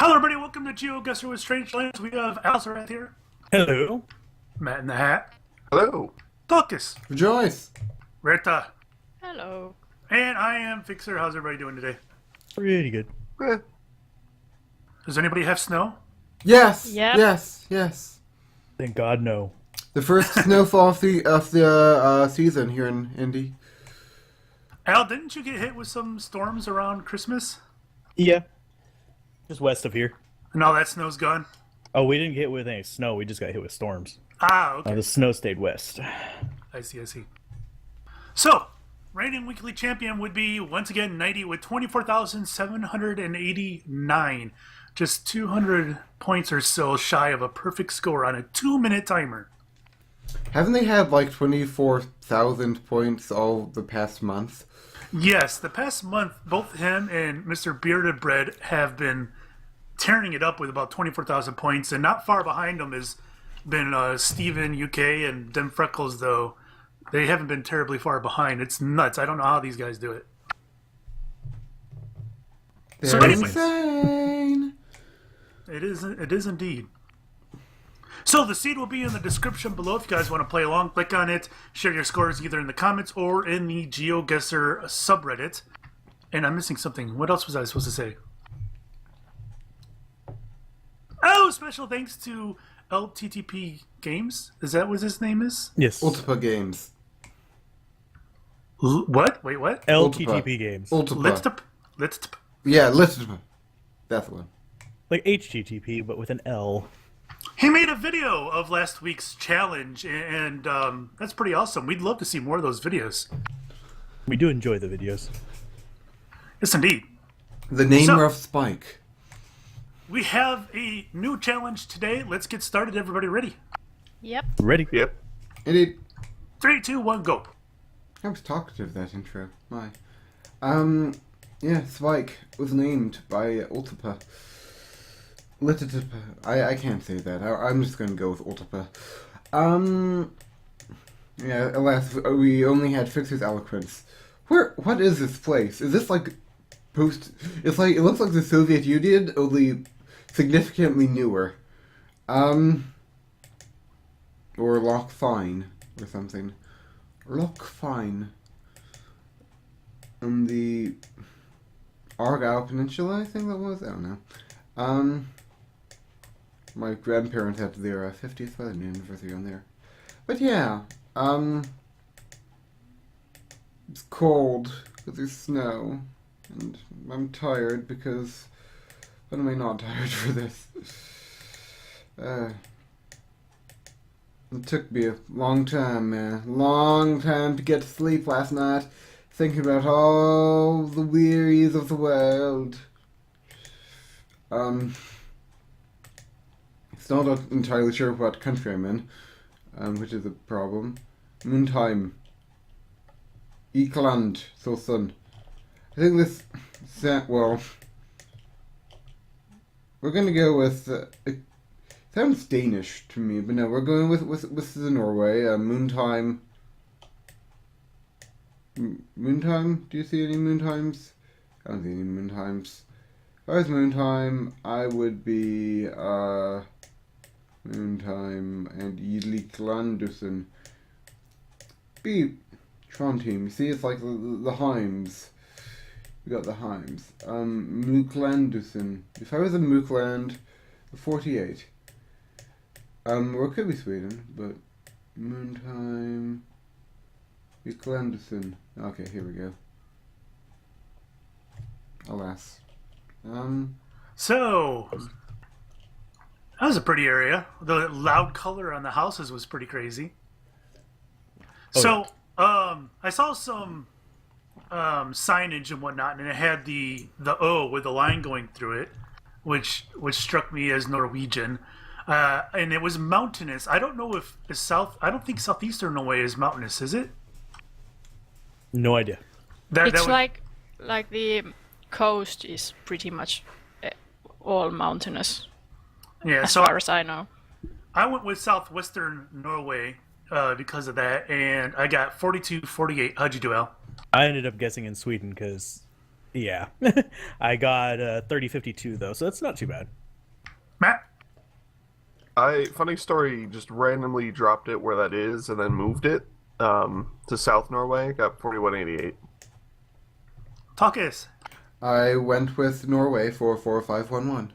Hello, everybody. Welcome to Geoguessr with Strangelands. We have Alistair right here, Hello. Matt in the Hat, Hello. Tokus, Rejoice! Rita, Hello. and I am Fixer. How's everybody doing today? Pretty good. Eh, Does anybody have snow? Yes! Yep. Yes! Thank God, no. The first snowfall of the season here in Indy. Al, didn't you get hit with some storms around Christmas? Yeah. Just west of here. And all that snow's gone? Oh, we didn't get hit with any snow. We just got hit with storms. Ah, okay. The snow stayed west. I see. So, reigning weekly champion would be, once again, Nightey with 24,789. Just 200 points or so shy of a perfect score on a 2-minute timer. Haven't they had like 24,000 points all the past month? Yes, the past month, both him and Mr. Bearded Bread have been tearing it up with about 24,000 points, and not far behind them has been Steven UK and Dem Freckles, though. They haven't been terribly far behind. It's nuts. I don't know how these guys do it. So They're anyways, insane! it is indeed. So the seed will be in the description below if you guys want to play along. Click on it, share your scores either in the comments or in the Geoguessr subreddit. And I'm missing something. What else was I supposed to say? Oh, special thanks to LTTP Games. Is that what his name is? Yes. Ultipa Games. What? Wait, what? LTTP games. Ultipa. Let's. Yeah, Ultipa. That's the one. Like HTTP, but with an L. He made a video of last week's challenge, and that's pretty awesome. We'd love to see more of those videos. We do enjoy the videos. Yes, indeed. The namer of Spike. We have a new challenge today. Let's get started. Everybody ready? Yep. Ready? Yep. Indeed. 3, 2, 1, go. I was talkative, that intro. My. Yeah, Spike was named by Ultipa. I can't say that. I'm just gonna go with Ultipa. Yeah, alas, we only had Fixer's Eloquence. What is this place? Is this like it looks like the Soviet Union, only significantly newer. Or Loch Fine, or something. Loch Fine. On the Argyll Peninsula, I think that was? I don't know. My grandparents had their 50th wedding anniversary on there. But yeah, it's cold because there's snow, and I'm tired because, when am I not tired for this? It took me a long time, man. Long time to get to sleep last night, thinking about all the wearies of the world. Still not entirely sure what country I'm in, which is a problem. Moontime. Eekland, so sun. I think this, well, we're gonna go with, it sounds Danish to me, but no, we're going with the Norway, Moontime. Moontime? Do you see any Moontimes? I don't see any Moontimes. If I was Moontime, I would be, Moontime and Yidliklandusen. Be Trondheim. You see, it's like the Heims. We got the Heims. Mooklandusen. If I was in Mookland, 48. Or it could be Sweden, but Moontime. Yidliklandusen. Okay, here we go. Alas. So, that was a pretty area. The loud color on the houses was pretty crazy. So, I saw some signage and whatnot, and it had the O with the line going through it, which struck me as Norwegian. And it was mountainous. I don't know if I don't think southeastern Norway is mountainous, is it? No idea. It's like the coast is pretty much all mountainous. Yeah, as so far as I know. I went with southwestern Norway because of that, and I got 42-48. How'd you do, Al? I ended up guessing in Sweden because Yeah. I got 3052 though, so that's not too bad. Matt? Funny story, just randomly dropped it where that is and then moved it to South Norway. Got 4188. Takis? I went with Norway for 4511.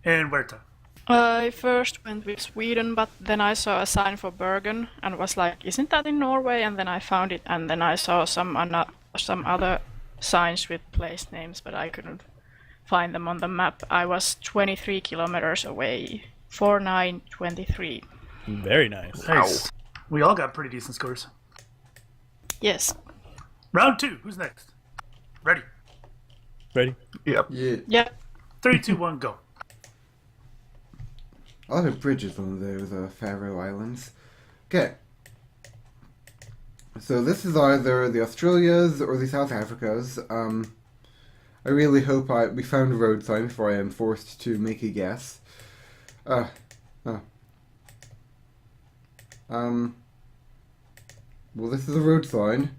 And Werta? I first went with Sweden, but then I saw a sign for Bergen and was like, isn't that in Norway? And then I found it, and then I saw some other signs with place names, but I couldn't find them on the map. I was 23 kilometers away. 4923. Very nice. Nice. We all got pretty decent scores. Yes. Round 2. Who's next? Ready? Ready? Yep. Yeah. Yeah. 3, 2, 1, go. A lot of bridges on those Faroe Islands. Okay. So this is either the Australias or the South Africas. I really hope we found a road sign before I am forced to make a guess. Oh. Well, this is a road sign.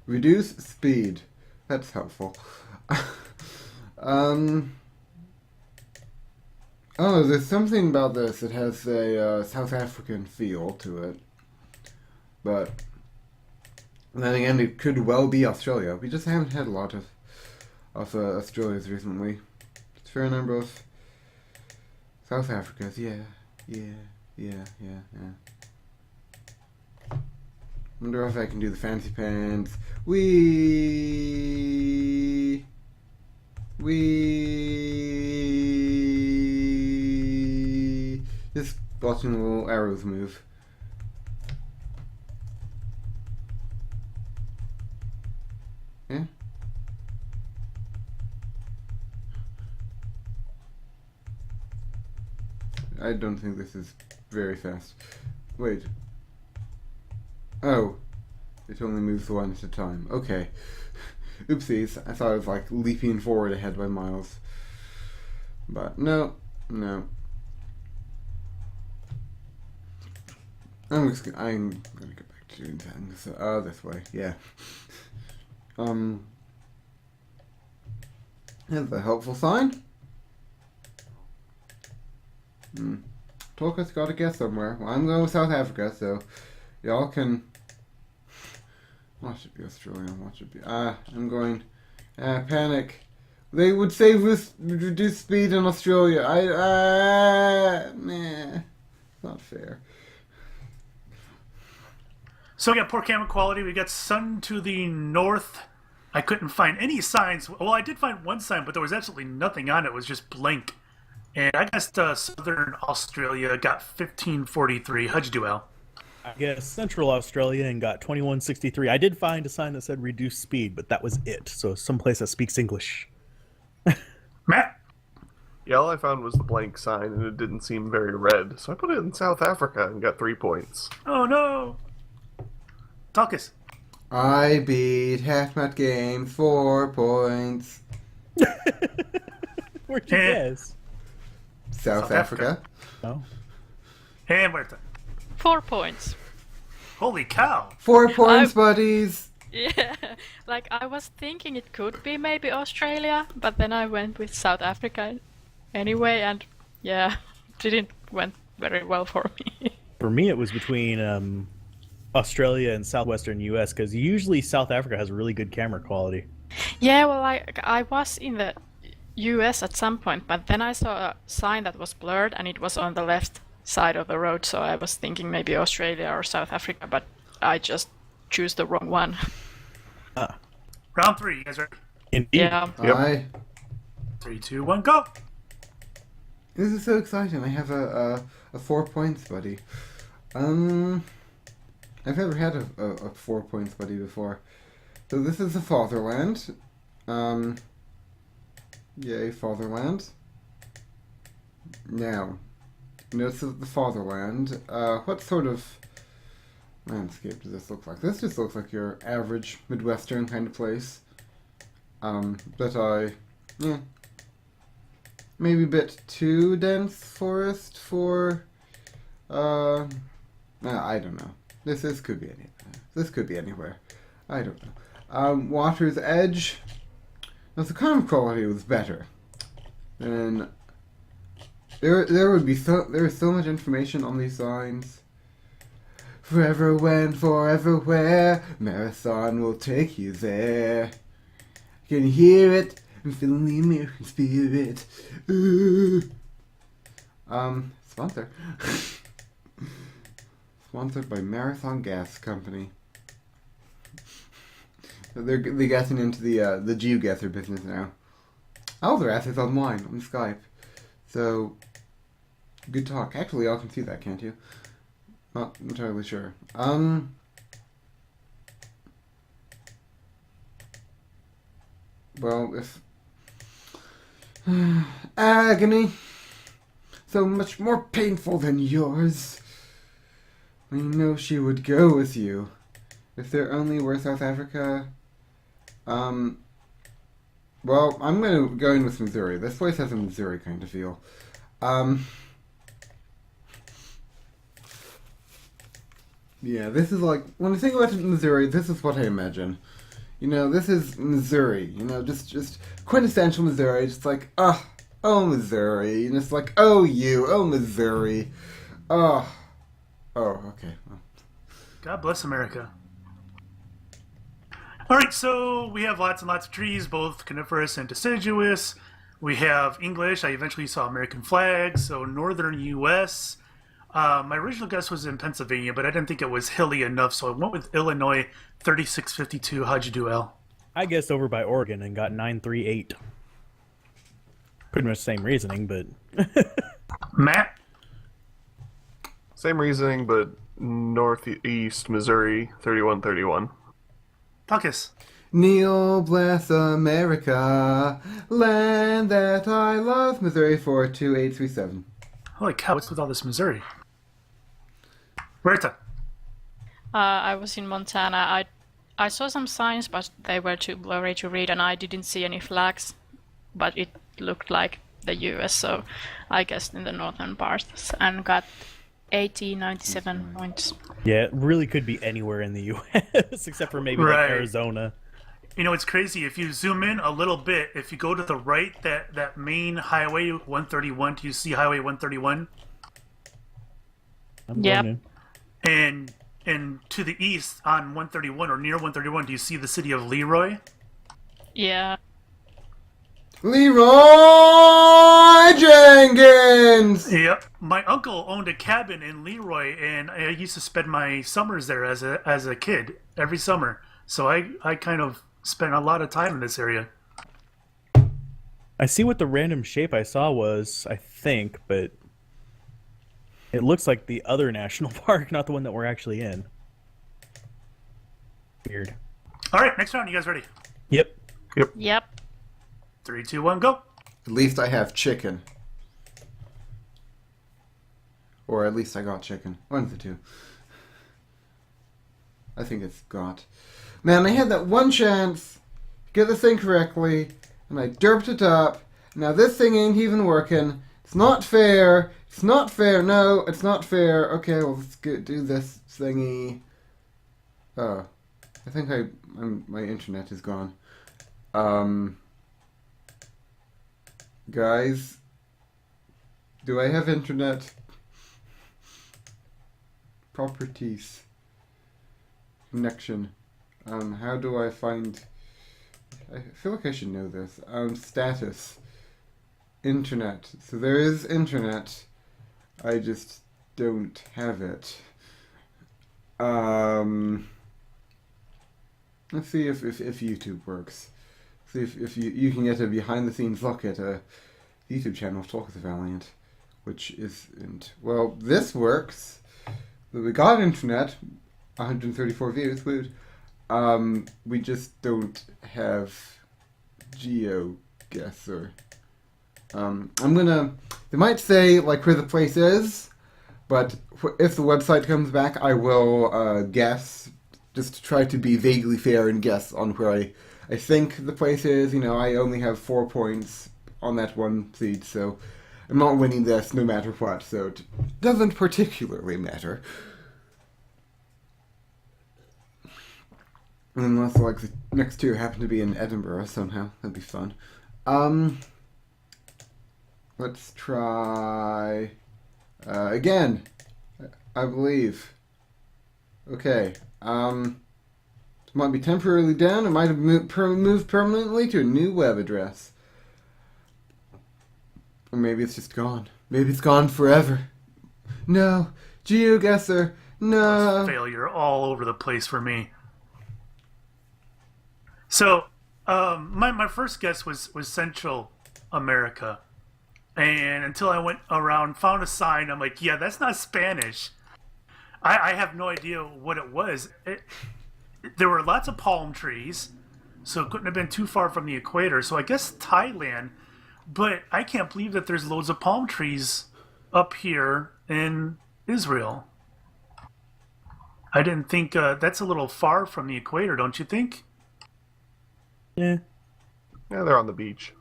Reduce speed. That's helpful. Oh, there's something about this that has a South African feel to it. But then again, it could well be Australia. We just haven't had a lot of Australias recently. It's a fair number of South Africas. Yeah. Wonder if I can do the fancy pants. Just watching the little arrows move. Yeah? I don't think this is very fast. Wait. Oh. It only moves one at a time. Okay. Oopsies. I thought I was like leaping forward ahead by miles. But no. I'm gonna get back to doing things. This way. Yeah. That's a helpful sign. Tolka's got to guess somewhere. Well, I'm going with South Africa, so y'all can. Watch it be Australian. Watch it be. I'm going. Panic. They would say reduce speed in Australia. Meh. Not fair. So we got poor camera quality. We got sun to the north. I couldn't find any signs. Well, I did find one sign, but there was absolutely nothing on it. It was just blank. And I guess southern Australia got 1543. How'd you do, Al? I guess Central Australia and got 2163. I did find a sign that said reduce speed, but that was it. So someplace that speaks English. Matt? Yeah, all I found was the blank sign, and it didn't seem very red, so I put it in South Africa and got 3 points. Oh, no. Talkus. I beat Hatmat Game 4 points. Where'd you guess? South Africa. Oh. And Werta. 4 points. Holy cow. 4 points, buddies. Yeah, like I was thinking it could be maybe Australia, but then I went with South Africa anyway, and yeah, didn't went very well for me. For me, it was between Australia and southwestern U.S. because usually South Africa has really good camera quality. Yeah, well, I was in the US at some point, but then I saw a sign that was blurred and it was on the left side of the road, so I was thinking maybe Australia or South Africa, but I just choose the wrong one. Round 3, you guys ready? Indeed. Yeah. Yep. Aye. 3, 2, 1, go! This is so exciting. I have a 4 points buddy. I've never had a 4 points buddy before. So this is the Fatherland. Yay, Fatherland. Now, this is the Fatherland. What sort of landscape does this look like? This just looks like your average Midwestern kind of place. Maybe a bit too dense forest for, I don't know. This could be anywhere. I don't know. Water's Edge. if the comm quality was better, then there would be there is so much information on these signs. Forever when, forever where, Marathon will take you there. Can you hear it? I'm feeling the American spirit. Ooh. Sponsor. Sponsored by Marathon Gas Company. They're getting into the Geoguessr business now. All their assets online on Skype. So, good talk. Actually, y'all can see that, can't you? Not entirely sure. Well, if... agony. So much more painful than yours. I know she would go with you. If there only were South Africa... Well, I'm going to go in with Missouri. This place has a Missouri kind of feel. Yeah, this is like... When I think about Missouri, this is what I imagine. You know, this is Missouri. You know, just quintessential Missouri. Just like, oh, Missouri. And it's like, oh, Missouri. Oh, okay. Well. God bless America. All right, so we have lots and lots of trees, both coniferous and deciduous. We have English. I eventually saw American flags, so northern U.S. My original guess was in Pennsylvania, but I didn't think it was hilly enough, so I went with Illinois 3652. How'd you do, Al? I guessed over by Oregon and got 938. Pretty much the same reasoning, but... Matt? Same reasoning, but northeast Missouri 3131. Tuckus? Kneel, bless America, land that I love, Missouri 42837. Holy cow, what's with all this Missouri? Berta? I was in Montana. I saw some signs, but they were too blurry to read, and I didn't see any flags. But it looked like the US, so I guessed in the northern parts and got 97 points. Yeah, it really could be anywhere in the U.S. except for maybe like Arizona. You know, it's crazy. If you zoom in a little bit, if you go to the right, that main highway 131, do you see highway 131? Yep. And to the east on 131 or near 131, do you see the city of Leroy? Yeah. Leroy Jenkins! Yep. My uncle owned a cabin in Leroy, and I used to spend my summers there as a kid every summer. So I kind of spent a lot of time in this area. I see what the random shape I saw was, I think, but it looks like the other national park, not the one that we're actually in. Weird. All right, next round. You guys ready? Yep. Yep. 3, 2, 1, go. At least I have chicken. Or at least I got chicken. One of the two. I think it's got. Man, I had that one chance to get the thing correctly, and I derped it up. Now this thing ain't even working. It's not fair. It's not fair. No, it's not fair. Okay, well, let's do this thingy. Oh. I think my internet is gone. Guys, do I have internet? Properties. Connection. How do I find... I feel like I should know this. Status. Internet. So there is internet. I just don't have it. Let's see if YouTube works. See if you can get a behind-the-scenes look at a YouTube channel of Talk of the Valiant, which isn't... Well, this works. We got internet, 134 views, woot. We just don't have Geoguessr. They might say, like, where the place is, but if the website comes back, I will guess, just to try to be vaguely fair and guess on where I think the place is. You know, I only have 4 points on that one seed, so I'm not winning this no matter what, so it doesn't particularly matter. Unless, like, the next two happen to be in Edinburgh somehow. That'd be fun. Let's try... again. I believe. Okay. It might be temporarily down. It might have moved permanently to a new web address. Or maybe it's just gone. Maybe it's gone forever. No. Geoguessr. No. Failure all over the place for me. So, my first guess was Central America. And until I went around, found a sign, I'm like, yeah, that's not Spanish. I have no idea what it was. There were lots of palm trees, so it couldn't have been too far from the equator. So I guess Thailand, but I can't believe that there's loads of palm trees up here in Israel. I didn't think that's a little far from the equator, don't you think? Yeah. Yeah, they're on the beach.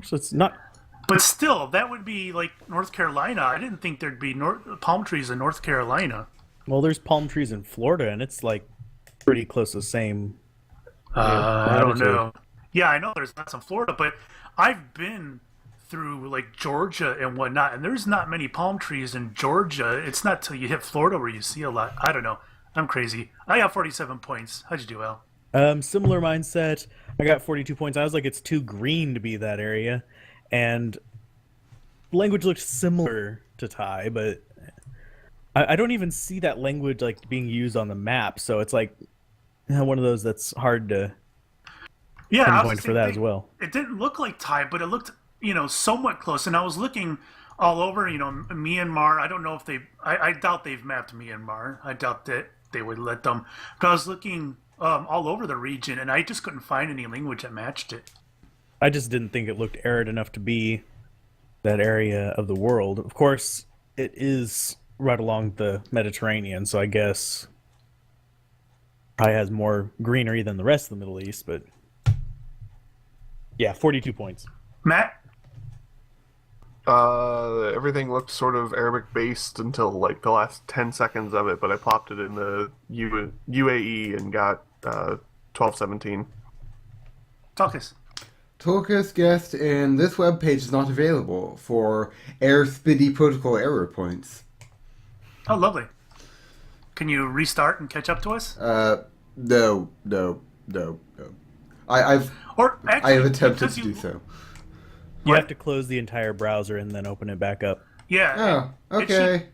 So it's not. But still, that would be like North Carolina. I didn't think there'd be palm trees in North Carolina. Well, there's palm trees in Florida, and it's like pretty close to the same. I don't know. Yeah, I know there's lots in Florida, but I've been through like Georgia and whatnot, and there's not many palm trees in Georgia. It's not till you hit Florida where you see a lot. I don't know. I'm crazy. I got 47 points. How'd you do, Al? Similar mindset. I got 42 points. I was like, it's too green to be that area. And language looks similar to Thai, but I don't even see that language like being used on the map. So it's like one of those that's hard to pinpoint for that as well. It didn't look like Thai, but it looked, somewhat close. And I was looking all over, Myanmar. I don't know if I doubt they've mapped Myanmar. I doubt that they would let them. But I was looking all over the region, and I just couldn't find any language that matched it. I just didn't think it looked arid enough to be that area of the world. Of course, it is right along the Mediterranean, so I guess probably has more greenery than the rest of the Middle East, but yeah, 42 points. Matt? Everything looked sort of Arabic based until like the last 10 seconds of it, but I popped it in the UAE and got 1217. Talkus. Talkus guessed, and this webpage is not available for AirSpiddy protocol error points. Oh, lovely. Can you restart and catch up to us? No. I have attempted to do so. You have to close the entire browser and then open it back up. Yeah. Oh, okay.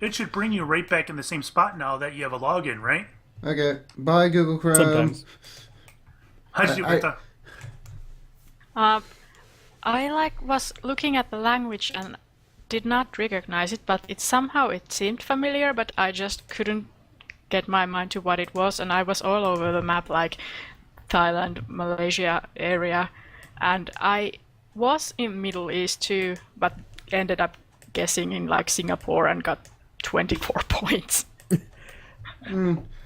It should bring you right back in the same spot now that you have a login, right? Okay. Bye, Google Chrome. Sometimes. How did you get that? I was looking at the language and did not recognize it, but it seemed familiar, but I just couldn't get my mind to what it was, and I was all over the map, like Thailand, Malaysia area, and I was in Middle East too, but ended up guessing in like Singapore and got 24 points.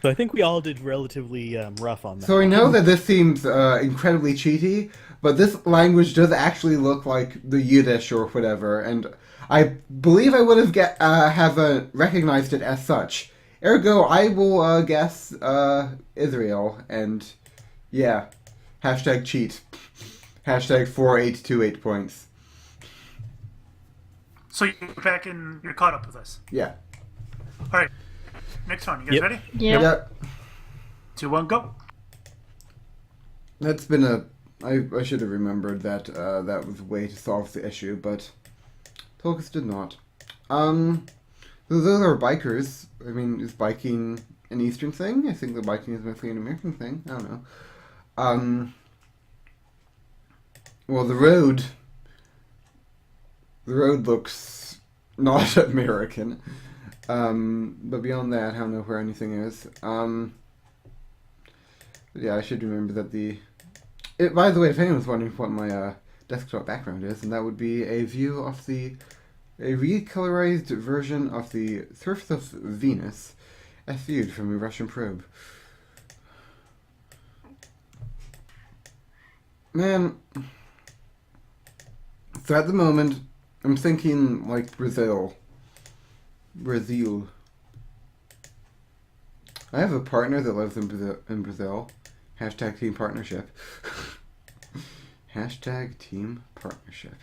So I think we all did relatively rough on that. So I know that this seems incredibly cheaty, but this language does actually look like the Yiddish or whatever, and I believe I would have recognized it as such. Ergo, I will guess Israel, and yeah, hashtag cheat. Hashtag 4828 points. So you're back and you're caught up with us. Yeah. All right. Next one. You guys ready? Yeah. Yep. 2, 1, go. That's been I should have remembered that that was a way to solve the issue, but Tolkien did not. Those are bikers. I mean, is biking an Eastern thing? I think the biking is mostly an American thing. I don't know. Well, the road looks not American. But beyond that, I don't know where anything is. Yeah, I should remember that by the way, if anyone's wondering what my desktop background is, and that would be a view of a recolorized version of the surface of Venus as viewed from a Russian probe. Man, so at the moment, I'm thinking like Brazil. I have a partner that lives in Brazil. Hashtag team partnership. Hashtag team partnership.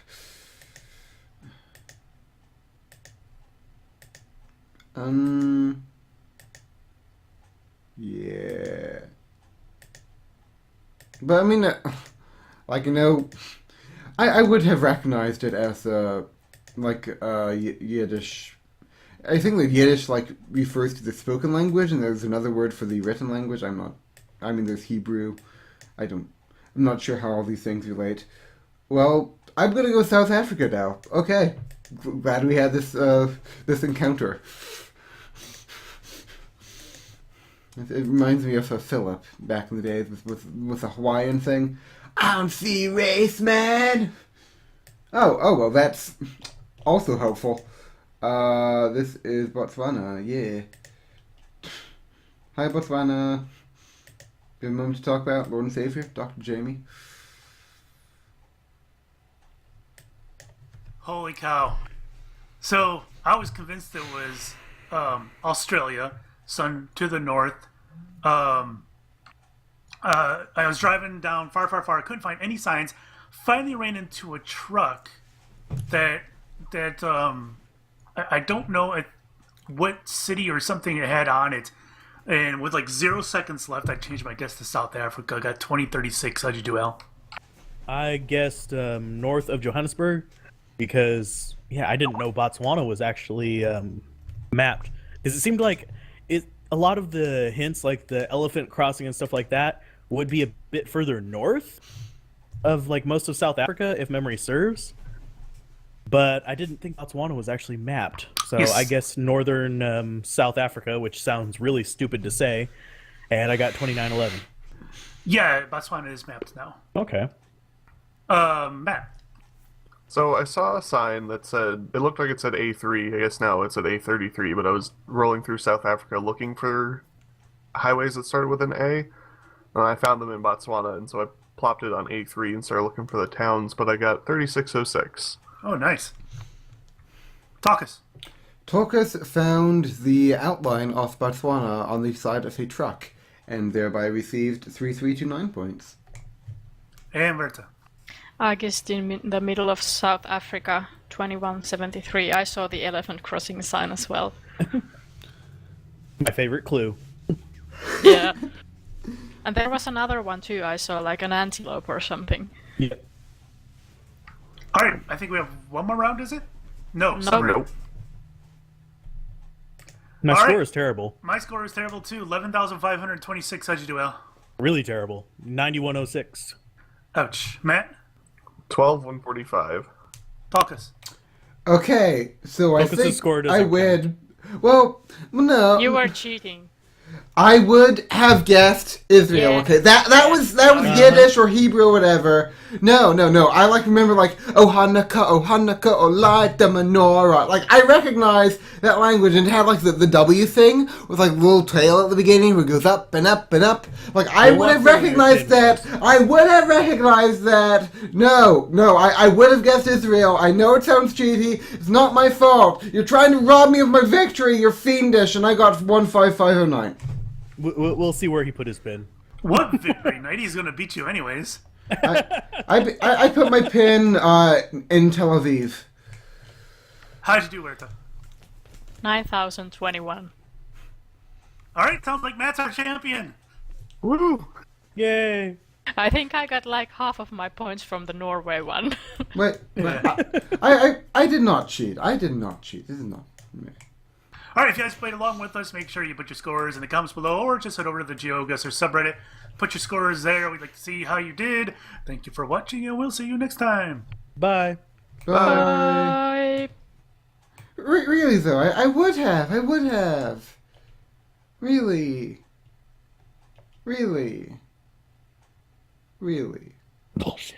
Yeah. But I mean, like, you know, I would have recognized it as Yiddish. I think that Yiddish like refers to the spoken language, and there's another word for the written language. I mean, there's Hebrew. I'm not sure how all these things relate. Well, I'm gonna go South Africa now. Okay, glad we had this encounter. It reminds me of Philip back in the days with the Hawaiian thing. I'm sea race man. Oh well, that's also helpful. This is Botswana. Yeah. Hi Botswana. Good moment to talk about Lord and Savior, Dr. Jamie. Holy cow! So I was convinced it was Australia, sun to the north. I was driving down far, far, far. I couldn't find any signs. Finally, ran into a truck that I don't know what city or something it had on it. And with like 0 seconds left, I changed my guess to South Africa. I got 2036. How'd you do, Al? I guessed north of Johannesburg because, yeah, I didn't know Botswana was actually mapped. Because it seemed like a lot of the hints, like the elephant crossing and stuff like that, would be a bit further north of like most of South Africa, if memory serves. But I didn't think Botswana was actually mapped. So Yes. I guess northern South Africa, which sounds really stupid to say, and I got 2911. Yeah, Botswana is mapped now. Okay. Matt. So I saw a sign that said, it looked like it said A3. I guess now it's at A33, but I was rolling through South Africa looking for highways that started with an A, and I found them in Botswana, and so I plopped it on A3 and started looking for the towns, but I got 3606. Oh, nice. Talkus. Torcus found the outline of Botswana on the side of a truck, and thereby received 3329 points. And Berta. I guessed in the middle of South Africa, 2173. I saw the elephant crossing sign as well. My favorite clue. Yeah. And there was another one too. I saw like an antelope or something. Yeah. All right, I think we have one more round, is it? No. No. Sorry. Nope. My All score right. is terrible. My score is terrible too. 11,526. How'd you do, Al? Really terrible. 9106. Ouch. Matt? 12145. Talkus. Okay, so I Focus's think score doesn't I win. Well, no. You were cheating. I would have guessed Israel. Yeah. Okay, that was Yiddish or Hebrew or whatever. No. I remember oh Hanukkah, oh light the menorah. Like I recognize that language, and it had like the W thing with like the little tail at the beginning where it goes up and up and up. Like I would have recognized that. I would have recognized that. No, I would have guessed Israel. I know it sounds cheaty. It's not my fault. You're trying to rob me of my victory. You're fiendish, and I got 15509. We'll see where he put his pin. What victory? Nightey's gonna beat you anyways. I put my pin in Tel Aviv. How'd you do, Berta? 9021. All right, sounds like Matt's our champion. Woo! Yay! I think I got like half of my points from the Norway one. Wait, I did not cheat. I did not cheat. This is not me. All right, if you guys played along with us, make sure you put your scores in the comments below, or just head over to the Geoguessr subreddit. Put your scores there. We'd like to see how you did. Thank you for watching, and we'll see you next time. Bye. Bye. Bye. Really though, I would have. Really. Bullshit.